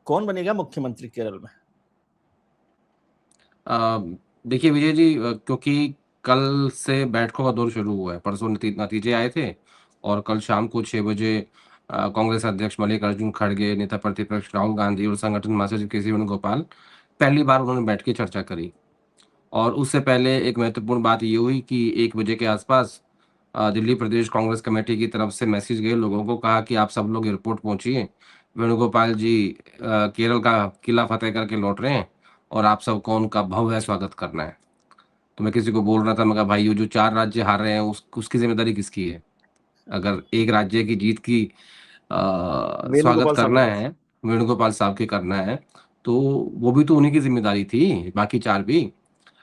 कौन बनेगा मुख्यमंत्री केरल में? अ, देखिए विजय जी, क्योंकि कल से बैठकों का दौर शुरू हुआ है, परसों नतीजे आए थे और कल शाम को 6 बजे कांग्रेस अध्यक्ष मल्लिकार्जुन खड़गे, नेता प्रतिपक्ष राहुल गांधी और संगठन महासचिव के सी वेणुगोपाल पहली बार उन्होंने बैठ के चर्चा करी। और उससे पहले एक महत्वपूर्ण बात ये हुई कि 1 बजे के आसपास दिल्ली प्रदेश कांग्रेस कमेटी की तरफ से मैसेज गए लोगों को, कहा कि आप सब लोग एयरपोर्ट पहुँचिए। वेणुगोपाल जी केरल का किला फतेह करके लौट रहे हैं और आप सबको उनका भव्य स्वागत करना है। तो मैं किसी को बोल रहा था, मैं कहा भाई ये जो 4 राज्य हार रहे हैं उसकी ज़िम्मेदारी किसकी है? अगर एक राज्य की जीत की स्वागत वेणुगोपाल साहब करना की तरफ से। है, वेणुगोपाल साहब के करना है, तो वो भी तो उन्हीं की ज़िम्मेदारी थी, बाकी 4 भी।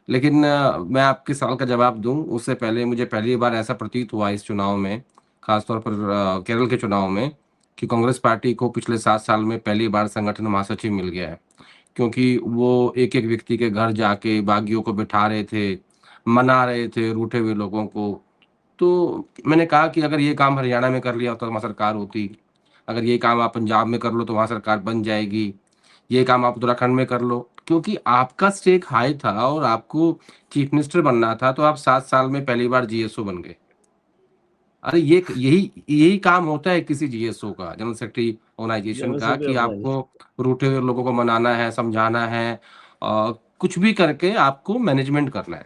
लेकिन मैं आपके सवाल का जवाब दूँ, उससे पहले मुझे पहली बार ऐसा प्रतीत हुआ इस चुनाव में, ख़ासतौर पर केरल के चुनाव में, कि कांग्रेस पार्टी को पिछले 7 साल में पहली बार संगठन महासचिव मिल गया है। क्योंकि वो एक-एक व्यक्ति के घर जाके बागियों को बिठा रहे थे, मना रहे थे रूठे हुए लोगों को। तो मैंने कहा कि अगर ये काम हरियाणा में कर लिया तो वहाँ सरकार होती, अगर ये काम आप पंजाब में कर लो तो वहाँ सरकार बन जाएगी, ये काम आप उत्तराखंड में कर लो। क्योंकि आपका स्टेक हाई था और आपको चीफ मिनिस्टर बनना था, तो आप 7 साल में पहली बार जीएसओ बन गए। अरे ये यही यही काम होता है किसी जीएसओ का, जनरल सेक्रेटरी ऑर्गेनाइजेशन जनरल का, सेक्रेटरी कि आपको ऑर्गेनाइजेशन। रूठे हुए लोगों को मनाना है, समझाना है, कुछ भी करके आपको मैनेजमेंट करना है।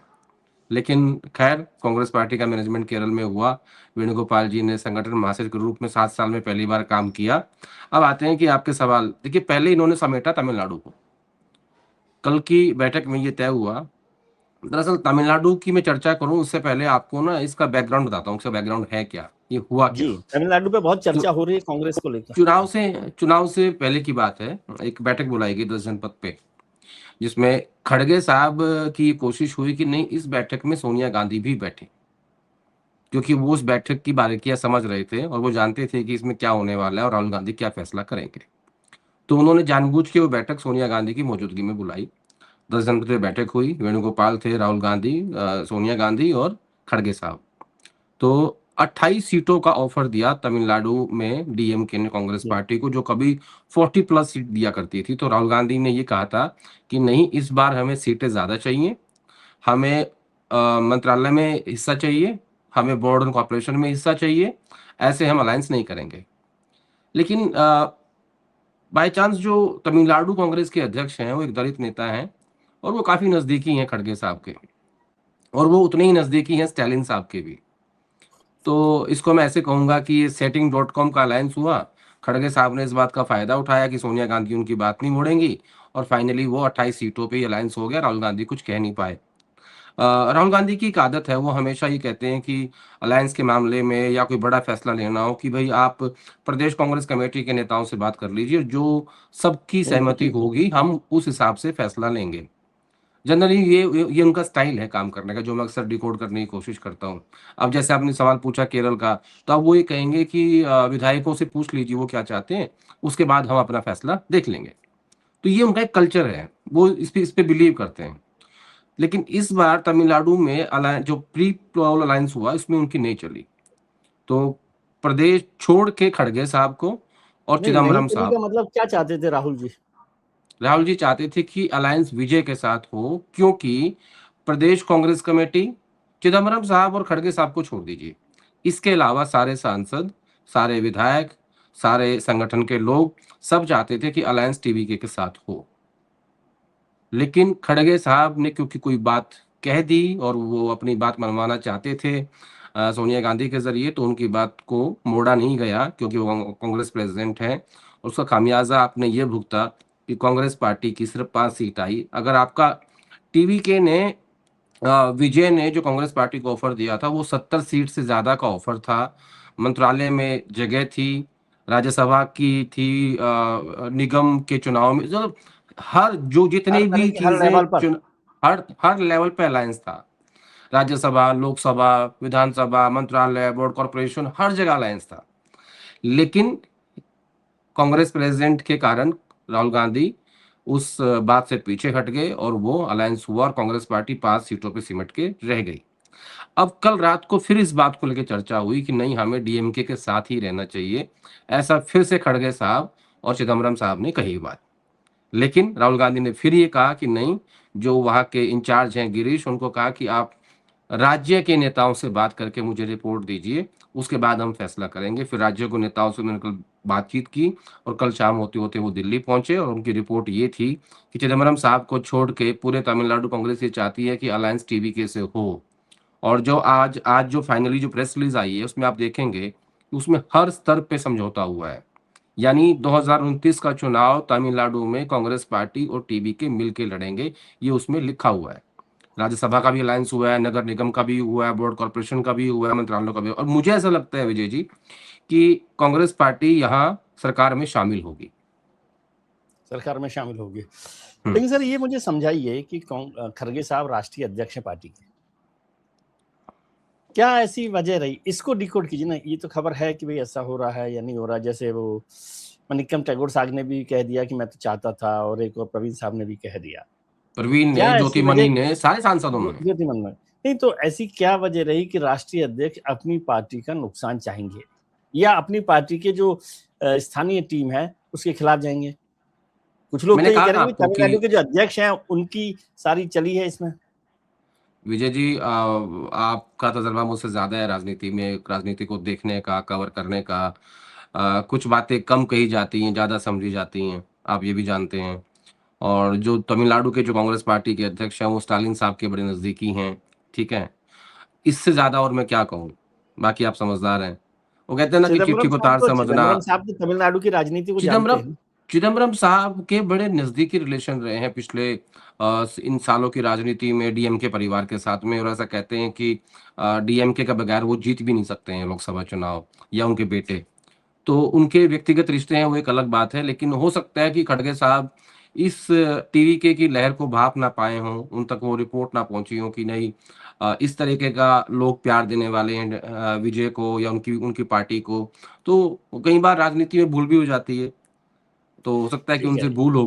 लेकिन खैर कांग्रेस पार्टी का मैनेजमेंट केरल में हुआ। वेणुगोपाल जी ने संगठन महासचिव के रूप में 7 साल में पहली बार काम किया। अब आते हैं कि आपके सवाल, देखिए पहले इन्होंने समेटा तमिलनाडु को। कल की बैठक में ये तय हुआ। दरअसल तमिलनाडु की मैं चर्चा करूँ उससे पहले आपको ना इसका बैकग्राउंड बताता हूँ, इसका बैकग्राउंड है क्या? ये हुआ जी, क्या? तमिलनाडु पे बहुत तो चर्चा हो रही है कांग्रेस को लेकर। चुनाव से चुनाव से पहले की बात है, एक बैठक बुलाई गई 10 जनपद पे, जिसमें खड़गे साहब की कोशिश हुई कि नहीं इस बैठक में सोनिया गांधी भी बैठे। क्योंकि वो उस बैठक की बारीकियाँ समझ रहे थे और वो जानते थे कि इसमें क्या होने वाला है और राहुल गांधी क्या फैसला करेंगे। तो उन्होंने जानबूझ के वो बैठक सोनिया गांधी की मौजूदगी में बुलाई। 10 जनवरी में बैठक हुई, वेणुगोपाल थे, राहुल गांधी, सोनिया गांधी और खड़गे साहब। तो 28 सीटों का ऑफर दिया तमिलनाडु में डीएमके ने कांग्रेस जी। पार्टी को, जो कभी 40 प्लस सीट दिया करती थी। तो राहुल गांधी ने ये कहा था कि नहीं इस बार हमें सीटें ज़्यादा चाहिए, हमें मंत्रालय में हिस्सा चाहिए, हमें बोर्ड एंड कॉर्पोरेशन में हिस्सा चाहिए, ऐसे हम अलायंस नहीं करेंगे। लेकिन बाय चांस जो तमिलनाडु कांग्रेस के अध्यक्ष हैं, वो एक दलित नेता हैं और वो काफ़ी नज़दीकी हैं खड़गे साहब के, और वो उतने ही नज़दीकी हैं स्टालिन साहब के भी। तो इसको मैं ऐसे कहूँगा कि ये सेटिंग डॉट कॉम का अलायंस हुआ। खड़गे साहब ने इस बात का फ़ायदा उठाया कि सोनिया गांधी उनकी बात नहीं मोड़ेंगी और फाइनली वो 28 सीटों पे ही अलायंस हो गया, राहुल गांधी कुछ कह नहीं पाए। राहुल गांधी की एक आदत है, वो हमेशा ये कहते हैं कि अलायंस के मामले में या कोई बड़ा फैसला लेना हो कि भई आप प्रदेश कांग्रेस कमेटी के नेताओं से बात कर लीजिए, जो सबकी उनकी सहमति ठीक है। होगी हम उस हिसाब से फैसला लेंगे। जनरली ये उनका स्टाइल है काम करने का, जो मैं अक्सर डिकोड करने की कोशिश करता हूँ। अब जैसे आपने सवाल पूछा केरल का, तो अब वो ये कहेंगे कि विधायकों से पूछ लीजिए वो क्या चाहते हैं, उसके बाद हम अपना फैसला देख लेंगे। तो ये उनका एक कल्चर है, वो इस पे बिलीव करते हैं। लेकिन इस बार तमिलनाडु में जो प्री पोल अलायंस हुआ इसमें उनकी नहीं चली। तो प्रदेश छोड़ के खड़गे साहब को और नहीं, नहीं चिदम्बरम चली साहब, का मतलब क्या चाहते थे राहुल जी? राहुल जी चाहते थे कि अलायंस विजय के साथ हो, क्योंकि प्रदेश कांग्रेस कमेटी चिदम्बरम साहब और खड़गे साहब को छोड़ दीजिए। इसके अलावा सारे सांसद, सारे विधायक, सारे संगठन के लोग सब चाहते थे कि अलायंस टीवीके के साथ हो। लेकिन खड़गे साहब ने क्योंकि कोई बात कह दी और वो अपनी बात मनवाना चाहते थे सोनिया गांधी के ज़रिए, तो उनकी बात को मोड़ा नहीं गया, क्योंकि वो कांग्रेस प्रेसिडेंट हैं। और उसका खामियाज़ा आपने ये भुगता कि कांग्रेस पार्टी की सिर्फ 5 सीट आई। अगर आपका टीवीके ने विजय ने जो कांग्रेस पार्टी को ऑफर दिया था, वो 70 सीट से ज़्यादा का ऑफर था। मंत्रालय में जगह थी, राज्यसभा की थी, निगम के चुनाव में मतलब हर जो जितनी हर तरह भी की हर चीज़ें लेवल पर। हर हर लेवल पे अलायंस था। राज्यसभा, लोकसभा, विधानसभा, मंत्रालय, बोर्ड, कॉर्पोरेशन, हर जगह अलायंस था। लेकिन कांग्रेस प्रेसिडेंट के कारण राहुल गांधी उस बात से पीछे हट गए और वो अलायंस हुआ और कांग्रेस पार्टी 5 सीटों पे सिमट के रह गई। अब कल रात को फिर इस बात को लेकर चर्चा हुई कि नहीं हमें डीएमके के साथ ही रहना चाहिए। ऐसा फिर से खड़गे साहब और चिदम्बरम साहब ने कही बात। लेकिन राहुल गांधी ने फिर ये कहा कि नहीं, जो वहाँ के इंचार्ज हैं गिरीश, उनको कहा कि आप राज्य के नेताओं से बात करके मुझे रिपोर्ट दीजिए, उसके बाद हम फैसला करेंगे। फिर राज्य के नेताओं से उन्होंने कल बातचीत की और कल शाम होते-होते वो दिल्ली पहुँचे और उनकी रिपोर्ट ये थी कि चिदंबरम साहब को छोड़ के पूरे तमिलनाडु कांग्रेस ये चाहती है कि अलायंस टीवीके से हो। और जो आज आज जो फाइनली जो प्रेस रिलीज़ आई है, उसमें आप देखेंगे कि उसमें हर स्तर पे समझौता हुआ है। यानी 2029 का चुनाव तमिलनाडु में कांग्रेस पार्टी और टीवीके मिलके लड़ेंगे, ये उसमें लिखा हुआ है। राज्यसभा का भी अलायंस हुआ है, नगर निगम का भी हुआ है, बोर्ड कॉर्पोरेशन का भी हुआ है, मंत्रालयों का भी। और मुझे ऐसा लगता है विजय जी कि कांग्रेस पार्टी यहाँ सरकार में शामिल होगी। सरकार में शामिल होगी। हम्म। लेकिन सर ये मुझे समझाइए कि खरगे साहब राष्ट्रीय अध्यक्ष हैं पार्टी के, क्या ऐसी वजह रही? इसको डिकोड कीजिए ना। ये तो खबर है कि भाई ऐसा हो रहा है या नहीं हो रहा। जैसे वो मनिकम टैगोर साहब ने भी कह दिया कि मैं तो चाहता था, और एक और प्रवीण साहब ने भी कह दिया। प्रवीण ने, क्या ऐसी ज्योतिमणि वजह? ने, सारे सांसदों ने। ज्योतिमन में नहीं, तो ऐसी क्या वजह रही कि राष्ट्रीय अध्यक्ष अपनी पार्टी का नुकसान चाहेंगे, या अपनी पार्टी के जो स्थानीय टीम है उसके खिलाफ जाएंगे? कुछ लोग मैंने तो ये कहा कह ना रहे हैं कि आपको कि तमिलनाडु के जो अध्यक्ष हैं उनकी सारी चली है इसमें। विजय जी, आपका तजर्बा मुझसे ज़्यादा है राजनीति में, राजनीति को देखने का, कवर करने का। कुछ बातें कम कही जाती हैं, ज़्यादा समझी जाती हैं, आप ये भी जानते हैं। और जो तमिलनाडु के जो कांग्रेस पार्टी के अध्यक्ष हैं, वो स्टालिन साहब के बड़े नज़दीकी हैं, ठीक है? इससे ज़्यादा और मैं क्या कहूँ? बाकी आप समझदार हैं। वो कहते हैं ना कि चिट्ठी को तार समझना। चिदम्बरम साहब तो तमिलनाडु की राजनीति को जानते चिदम्बरम हैं। चिदम्बरम साहब के बड़े नज़दीकी रिलेशन रहे हैं पिछले इन सालों की राजनीति में डीएमके परिवार के साथ में, और ऐसा कहते हैं कि डीएमके के बगैर वो जीत भी नहीं सकते हैं लोकसभा चुनाव, या उनके बेटे। तो उनके व्यक्तिगत रिश्ते हैं, वो एक अलग बात है, लेकिन हो सकता है कि खड़गे साहब इस टीवीके की लहर को भाप ना पाए हों, उन तक वो रिपोर्ट ना पहुँची हो कि नहीं इस तरीके का लोग प्यार देने वाले हैं विजय को या उनकी उनकी पार्टी को। तो कई बार राजनीति में भूल भी हो जाती है, तो हो सकता है कि ठीक उनसे है। भूल हो